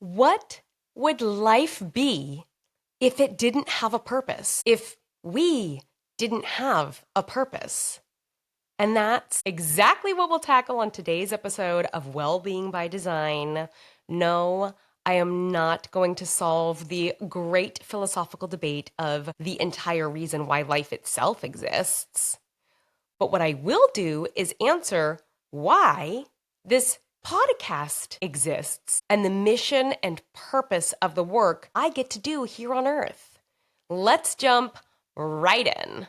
What would life be if it didn't have a purpose? If we didn't have a purpose? And that's exactly what we'll tackle on today's episode of Wellbeing by Design. No, I am not going to solve the great philosophical debate of the entire reason why life itself exists. But what I will do is answer why this podcast exists and the mission and purpose of the work I get to do here on Earth. Let's jump right in.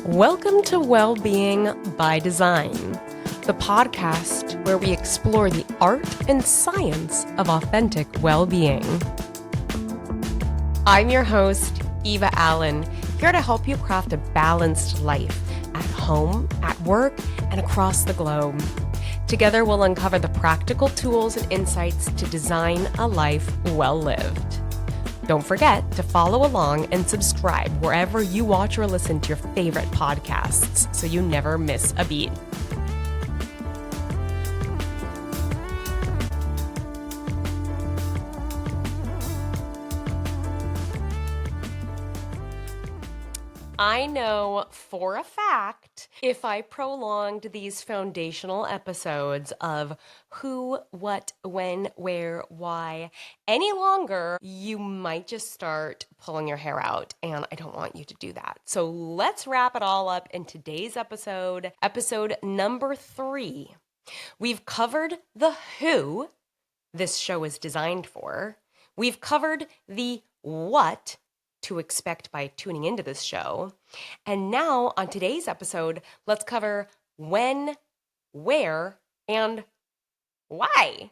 Welcome to Wellbeing by Design, the podcast where we explore the art and science of authentic well-being. I'm your host, Eva A, here to help you craft a balanced life at home, at work, and across the globe. Together, we'll uncover the practical tools and insights to design a life well lived. Don't forget to follow along and subscribe wherever you watch or listen to your favorite podcasts so you never miss a beat. I know for a fact if I prolonged these foundational episodes of who, what, when, where, why any longer, you might just start pulling your hair out, and I don't want you to do that. So let's wrap it all up in today's episode number 3. We've covered the who this show is designed for. We've covered the what to expect by tuning into this show. And now on today's episode, let's cover when, where, and why.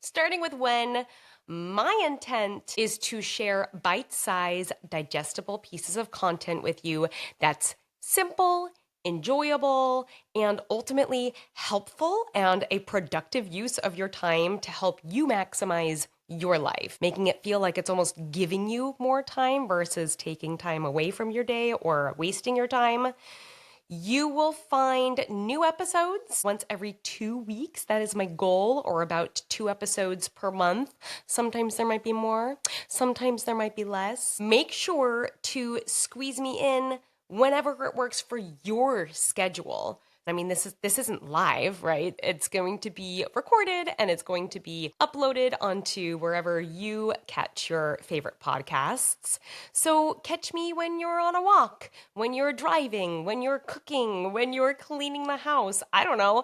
Starting with when, my intent is to share bite-sized, digestible pieces of content with you that's simple, enjoyable, and ultimately helpful and a productive use of your time to help you maximize your life, making it feel like it's almost giving you more time versus taking time away from your day or wasting your time. You will find new episodes once every 2 weeks. That is my goal, or about 2 episodes per month. Sometimes there might be more, sometimes there might be less. Make sure to squeeze me in whenever it works for your schedule. I mean, this isn't live, right? It's going to be recorded and it's going to be uploaded onto wherever you catch your favorite podcasts. So catch me when you're on a walk, when you're driving, when you're cooking, when you're cleaning the house. I don't know,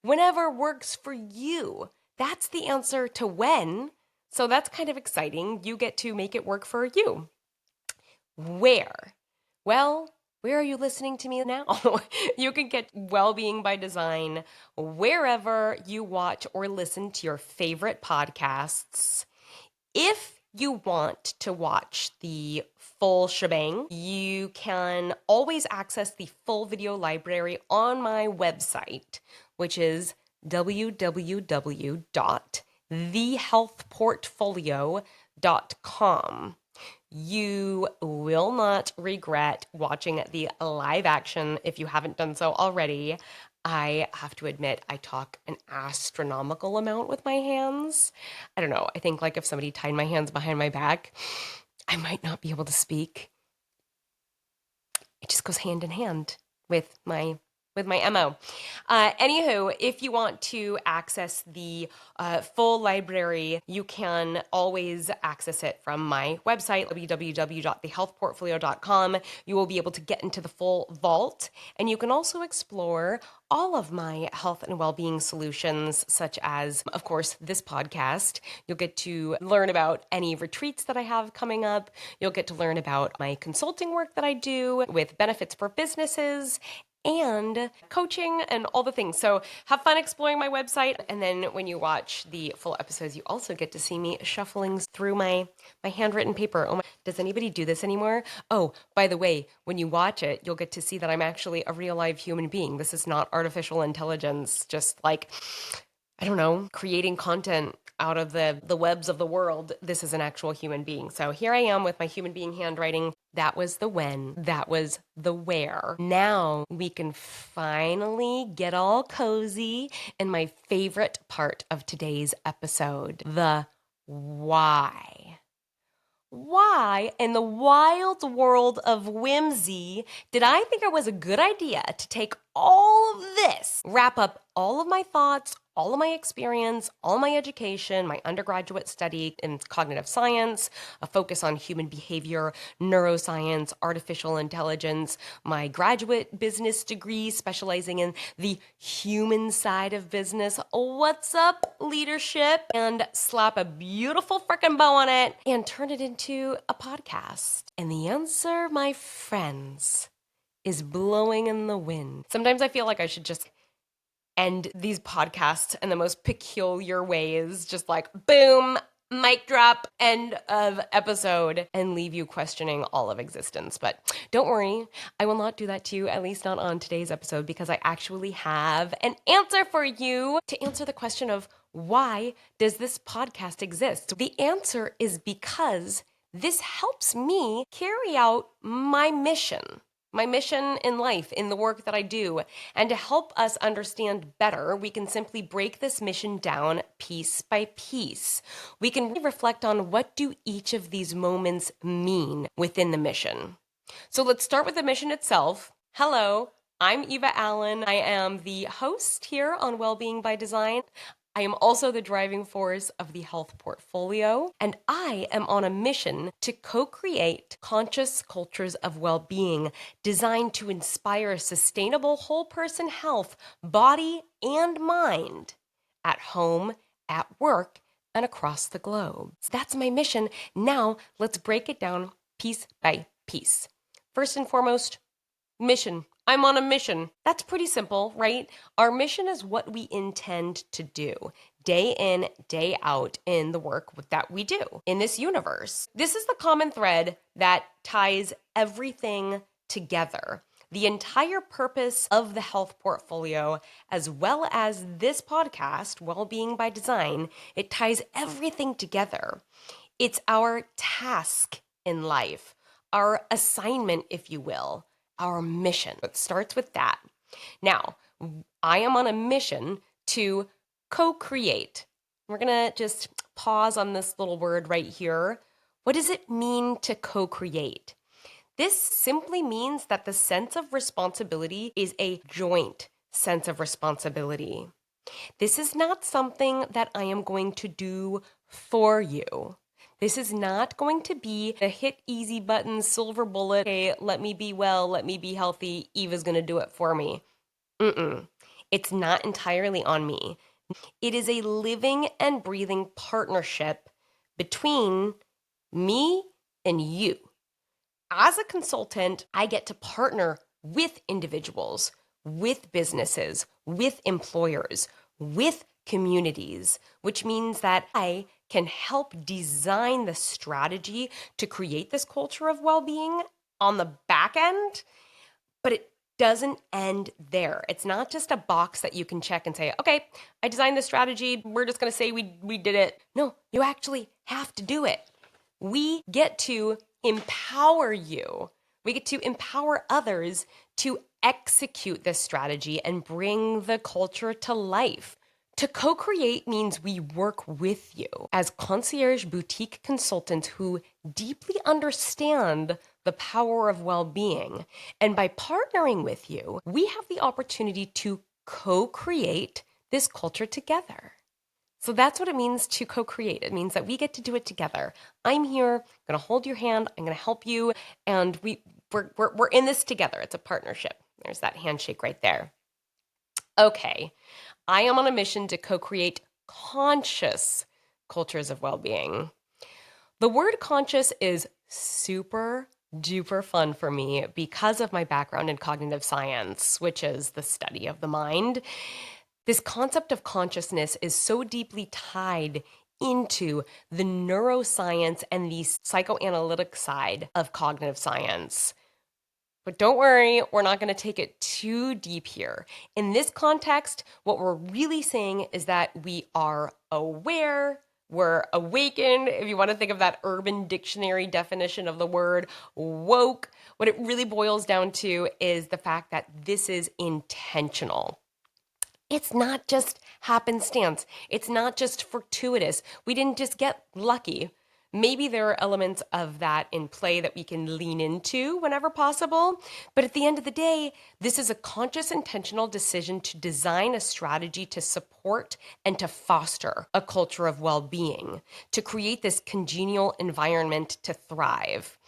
whenever works for you. That's the answer to when. So that's kind of exciting. You get to make it work for you. Where? Well, where are you listening to me now? You can get Wellbeing by Design wherever you watch or listen to your favorite podcasts. If you want to watch the full shebang, you can always access the full video library on my website, which is www.thehealthportfolio.com. You will not regret watching the live action if you haven't done so already. I have to admit, I talk an astronomical amount with my hands. I don't know. I think like if somebody tied my hands behind my back, I might not be able to speak. It just goes hand in hand with my MO. Anywho, if you want to access the full library, you can always access it from my website, www.thehealthportfolio.com. You will be able to get into the full vault, and you can also explore all of my health and well-being solutions, such as, of course, this podcast. You'll get to learn about any retreats that I have coming up. You'll get to learn about my consulting work that I do with benefits for businesses and coaching and all the things. So have fun exploring my website. And then when you watch the full episodes, you also get to see me shuffling through my handwritten paper. Oh my, does anybody do this anymore? Oh, by the way, when you watch it, you'll get to see that I'm actually a real live human being. This is not artificial intelligence, just like, I don't know, creating content out of the webs of the world. This is an actual human being. So here I am with my human being handwriting, That was the when. That was the where. Now we can finally get all cozy in my favorite part of today's episode, the why. Why, in the wild world of whimsy, did I think it was a good idea to take all of this, wrap up all of my thoughts, all of my experience, all my education, my undergraduate study in cognitive science, a focus on human behavior, neuroscience, artificial intelligence, my graduate business degree specializing in the human side of business. What's up, leadership? And slap a beautiful freaking bow on it and turn it into a podcast. And the answer, my friends, is blowing in the wind. Sometimes I feel like I should just end these podcasts in the most peculiar ways, just like boom, mic drop, end of episode, and leave you questioning all of existence. But don't worry, I will not do that to you, at least not on today's episode, because I actually have an answer for you to answer the question of why does this podcast exist? The answer is because this helps me carry out my mission in life, in the work that I do. And to help us understand better, we can simply break this mission down piece by piece. We can reflect on what do each of these moments mean within the mission. So let's start with the mission itself. Hello, I'm Eva A. I am the host here on Wellbeing by Design. I am also the driving force of the health portfolio, and I am on a mission to co-create conscious cultures of well-being designed to inspire sustainable whole person health, body and mind, at home, at work, and across the globe. So that's my mission. Now let's break it down piece by piece. First and foremost, mission. I'm on a mission. That's pretty simple, right? Our mission is what we intend to do day in, day out in the work that we do in this universe. This is the common thread that ties everything together. The entire purpose of the health portfolio, as well as this podcast, Wellbeing by Design, it ties everything together. It's our task in life, our assignment, if you will, our mission. It starts with that. Now, I am on a mission to co-create. We're going to just pause on this little word right here. What does it mean to co-create? This simply means that the sense of responsibility is a joint sense of responsibility. This is not something that I am going to do for you. This is not going to be a hit easy button, silver bullet, hey, let me be well, let me be healthy, Eva's going to do it for me. It's not entirely on me. It is a living and breathing partnership between me and you. As a consultant, I get to partner with individuals, with businesses, with employers, with communities, which means that I can help design the strategy to create this culture of well-being on the back end, but it doesn't end there. It's not just a box that you can check and say, okay, I designed this strategy. We're just going to say we did it. No, you actually have to do it. We get to empower you. We get to empower others to execute this strategy and bring the culture to life. To co-create means we work with you as concierge boutique consultants who deeply understand the power of well-being. And by partnering with you, we have the opportunity to co-create this culture together. So that's what it means to co-create. It means that we get to do it together. I'm here, I'm going to hold your hand, I'm going to help you, and we're in this together. It's a partnership. There's that handshake right there. Okay, I am on a mission to co-create conscious cultures of well-being. The word conscious is super duper fun for me because of my background in cognitive science, which is the study of the mind. This concept of consciousness is so deeply tied into the neuroscience and the psychoanalytic side of cognitive science. But don't worry, we're not going to take it too deep here. In this context, what we're really saying is that we are aware, We're awakened. If you want to think of that Urban Dictionary definition of the word woke, what it really boils down to is the fact that this is intentional. It's not just happenstance. It's not just fortuitous. We didn't just get lucky. Maybe there are elements of that in play that we can lean into whenever possible. But at the end of the day, this is a conscious, intentional decision to design a strategy to support and to foster a culture of well being, to create this congenial environment to thrive.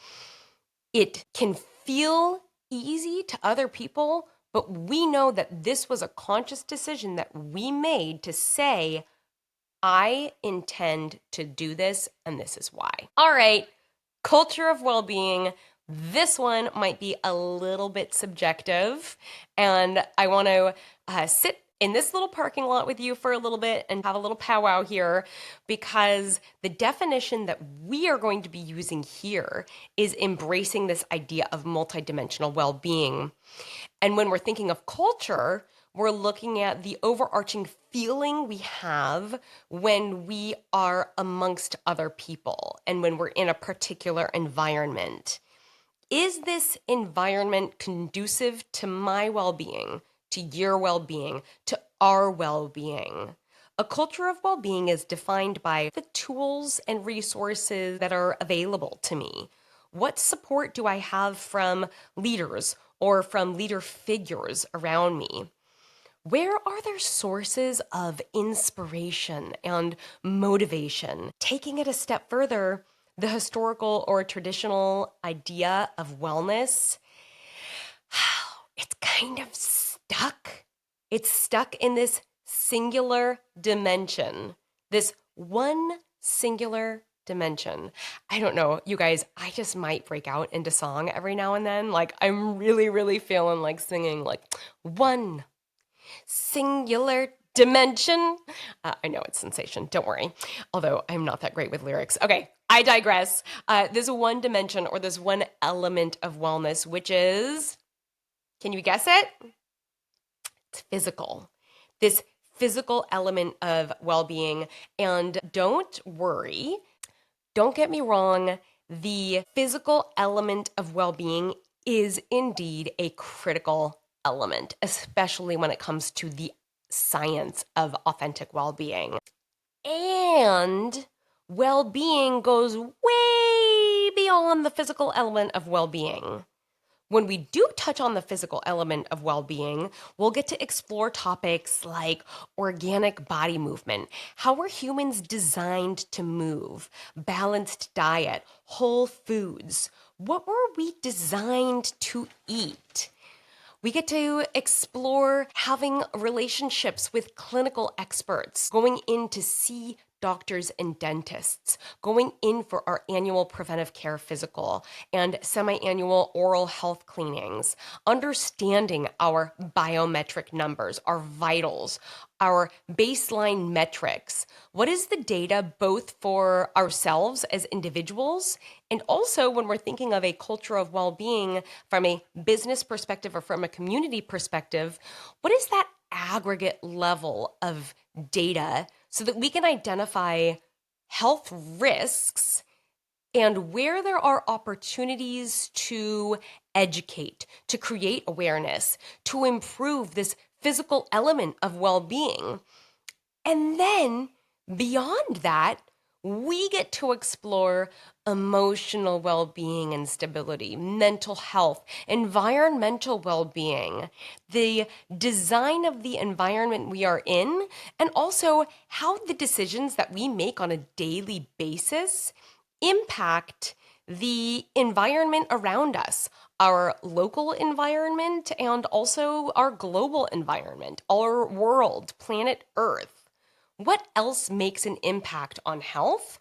It can feel easy to other people, but we know that this was a conscious decision that we made to say, I intend to do this, and this is why. All right, culture of well being. This one might be a little bit subjective, and I want to sit in this little parking lot with you for a little bit and have a little powwow here, because the definition that we are going to be using here is embracing this idea of multidimensional well being. And when we're thinking of culture, we're looking at the overarching feeling we have when we are amongst other people and when we're in a particular environment. Is this environment conducive to my well-being, to your well-being, to our well-being? A culture of well-being is defined by the tools and resources that are available to me. What support do I have from leaders or from leader figures around me? Where are there sources of inspiration and motivation? Taking it a step further, the historical or traditional idea of wellness, it's kind of stuck. It's stuck in this singular dimension, this one singular dimension. I don't know, you guys, I just might break out into song every now and then. Like, I'm really, really feeling like singing like one singular dimension. I know it's sensation, don't worry. Although I'm not that great with lyrics. Okay, I digress. There's one dimension or there's one element of wellness, which is, can you guess it? It's physical. This physical element of well-being. And don't worry, don't get me wrong, the physical element of well-being is indeed a critical element, especially when it comes to the science of authentic well-being. And well-being goes way beyond the physical element of well-being. When we do touch on the physical element of well-being, we'll get to explore topics like organic body movement. How are humans designed to move? Balanced diet, whole foods. What were we designed to eat? We get to explore having relationships with clinical experts, going in to see doctors and dentists, going in for our annual preventive care physical and semi-annual oral health cleanings, understanding our biometric numbers, our vitals, our baseline metrics. What is the data both for ourselves as individuals and also when we're thinking of a culture of well-being from a business perspective or from a community perspective, what is that aggregate level of data so that we can identify health risks and where there are opportunities to educate, to create awareness, to improve this physical element of well-being. And then beyond that, we get to explore emotional well-being and stability, mental health, environmental well-being, the design of the environment we are in, and also how the decisions that we make on a daily basis impact the environment around us, our local environment, and also our global environment, our world, planet Earth. What else makes an impact on health?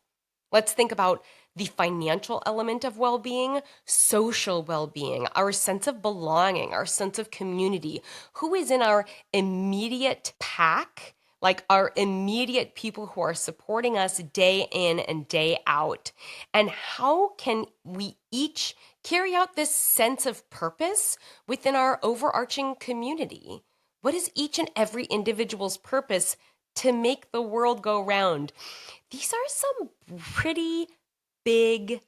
Let's think about the financial element of well-being, social well-being, our sense of belonging, our sense of community. Who is in our immediate pack, like our immediate people who are supporting us day in and day out? And how can we each carry out this sense of purpose within our overarching community? What is each and every individual's purpose to make the world go round. These are some pretty big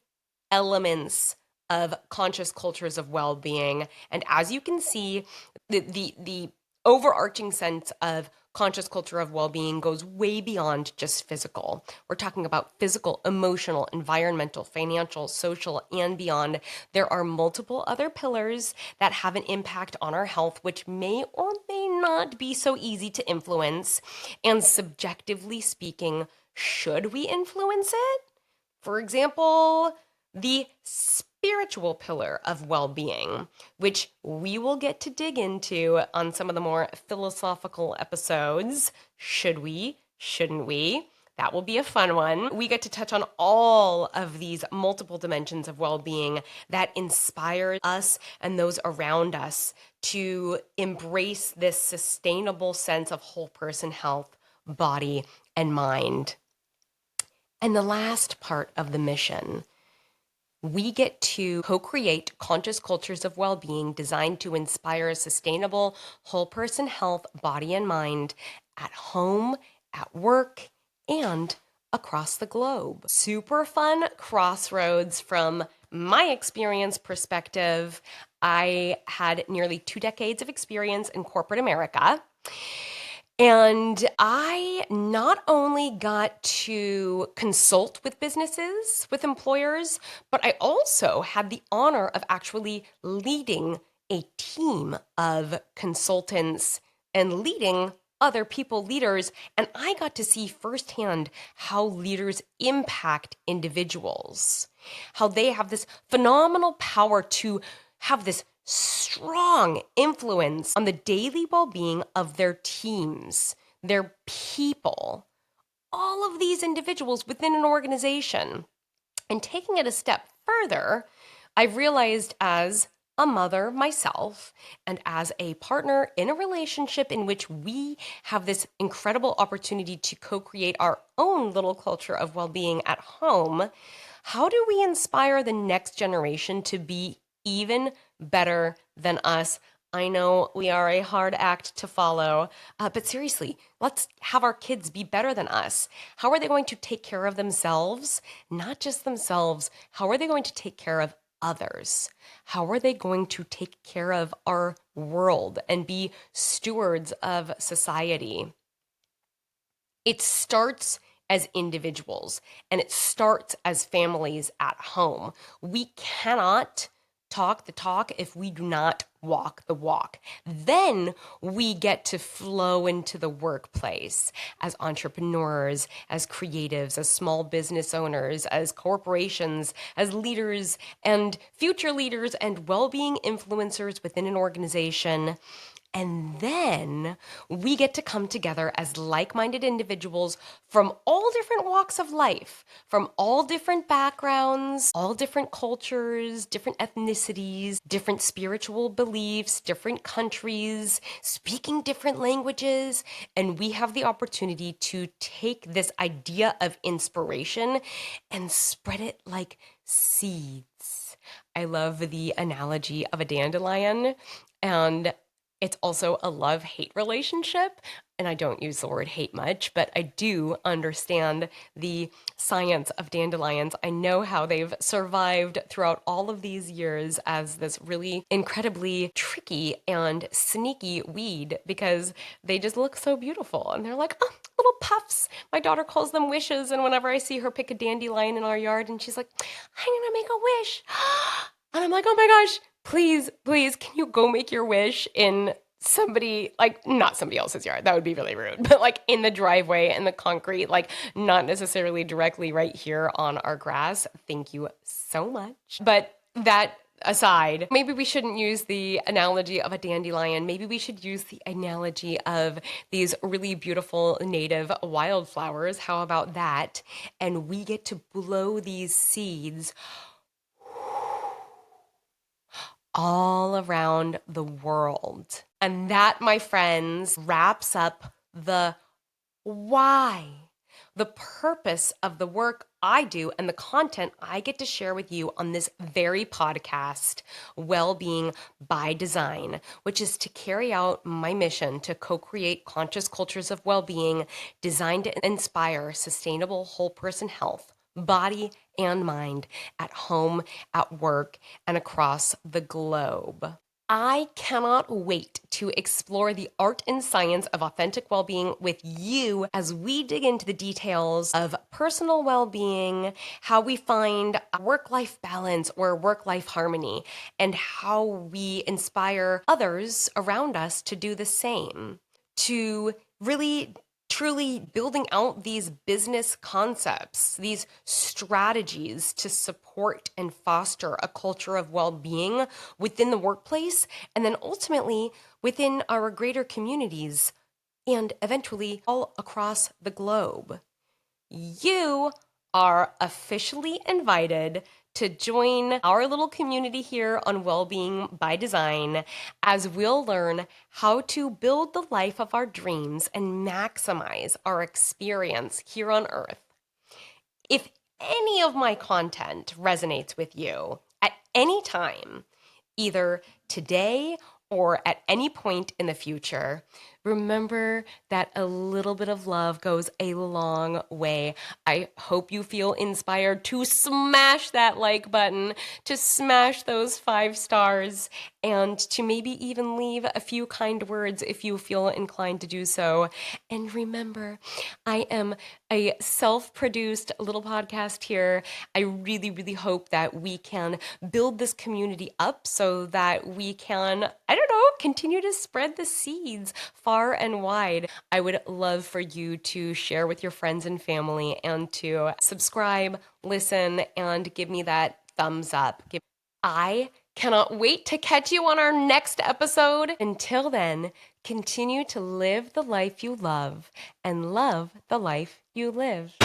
elements of conscious cultures of well-being. And as you can see, the overarching sense of conscious culture of well-being goes way beyond just physical. We're talking about physical, emotional, environmental, financial, social, and beyond. There are multiple other pillars that have an impact on our health, which may or may not be so easy to influence. And subjectively speaking, should we influence it? For example, the spiritual pillar of well being, which we will get to dig into on some of the more philosophical episodes. Should we? Shouldn't we? That will be a fun one. We get to touch on all of these multiple dimensions of well being that inspire us and those around us to embrace this sustainable sense of whole person health, body, and mind. And the last part of the mission, we get to co-create conscious cultures of well-being designed to inspire sustainable whole person health, body and mind at home, at work, and across the globe. Super fun crossroads from my experience perspective. I had nearly 2 decades of experience in corporate America. And I not only got to consult with businesses, with employers, but I also had the honor of actually leading a team of consultants and leading other people leaders. And I got to see firsthand how leaders impact individuals, how they have this phenomenal power to have this strong influence on the daily well-being of their teams, their people, all of these individuals within an organization. And taking it a step further, I've realized as a mother myself and as a partner in a relationship in which we have this incredible opportunity to co-create our own little culture of well-being at home, how do we inspire the next generation to be even better than us? I know we are a hard act to follow, but seriously, let's have our kids be better than us. How are they going to take care of themselves? Not just themselves. How are they going to take care of others? How are they going to take care of our world and be stewards of society? It starts as individuals and it starts as families at home. We cannot talk the talk if we do not walk the walk. Then we get to flow into the workplace as entrepreneurs, as creatives, as small business owners, as corporations, as leaders and future leaders and well-being influencers within an organization. And then we get to come together as like-minded individuals from all different walks of life, from all different backgrounds, all different cultures, different ethnicities, different spiritual beliefs, different countries, speaking different languages. And we have the opportunity to take this idea of inspiration and spread it like seeds. I love the analogy of a dandelion, and it's also a love-hate relationship. And I don't use the word hate much, but I do understand the science of dandelions. I know how they've survived throughout all of these years as this really incredibly tricky and sneaky weed because they just look so beautiful. And they're like, oh, little puffs. My daughter calls them wishes. And whenever I see her pick a dandelion in our yard and she's like, I'm gonna make a wish. And I'm like, oh my gosh, please, please, can you go make your wish in somebody, like, not somebody else's yard? That would be really rude, but like in the driveway, in the concrete, like not necessarily directly right here on our grass. Thank you so much. But that aside, maybe we shouldn't use the analogy of a dandelion. Maybe we should use the analogy of these really beautiful native wildflowers. How about that? And we get to blow these seeds all around the world. And that, my friends, wraps up the why. the purpose of the work I do and the content I get to share with you on this very podcast, Wellbeing by Design, which is to carry out my mission to co-create conscious cultures of well-being designed to inspire sustainable whole person health, body and mind, at home, at work, and across the globe. I cannot wait to explore the art and science of authentic well-being with you as we dig into the details of personal well-being, how we find work-life balance or work-life harmony, and how we inspire others around us to do the same, to really truly building out these business concepts, these strategies to support and foster a culture of well-being within the workplace, and then ultimately within our greater communities, and eventually all across the globe. You are officially invited to join our little community here on Wellbeing by Design as we'll learn how to build the life of our dreams and maximize our experience here on Earth. If any of my content resonates with you at any time, either today or at any point in the future, remember that a little bit of love goes a long way. I hope you feel inspired to smash that like button, to smash those 5 stars, and to maybe even leave a few kind words if you feel inclined to do so. And remember, I am a self-produced little podcast here. I really, really hope that we can build this community up so that we can, I don't know, continue to spread the seeds far and wide. I would love for you to share with your friends and family and to subscribe, listen, and give me that thumbs up. I cannot wait to catch you on our next episode. Until then, continue to live the life you love and love the life you live.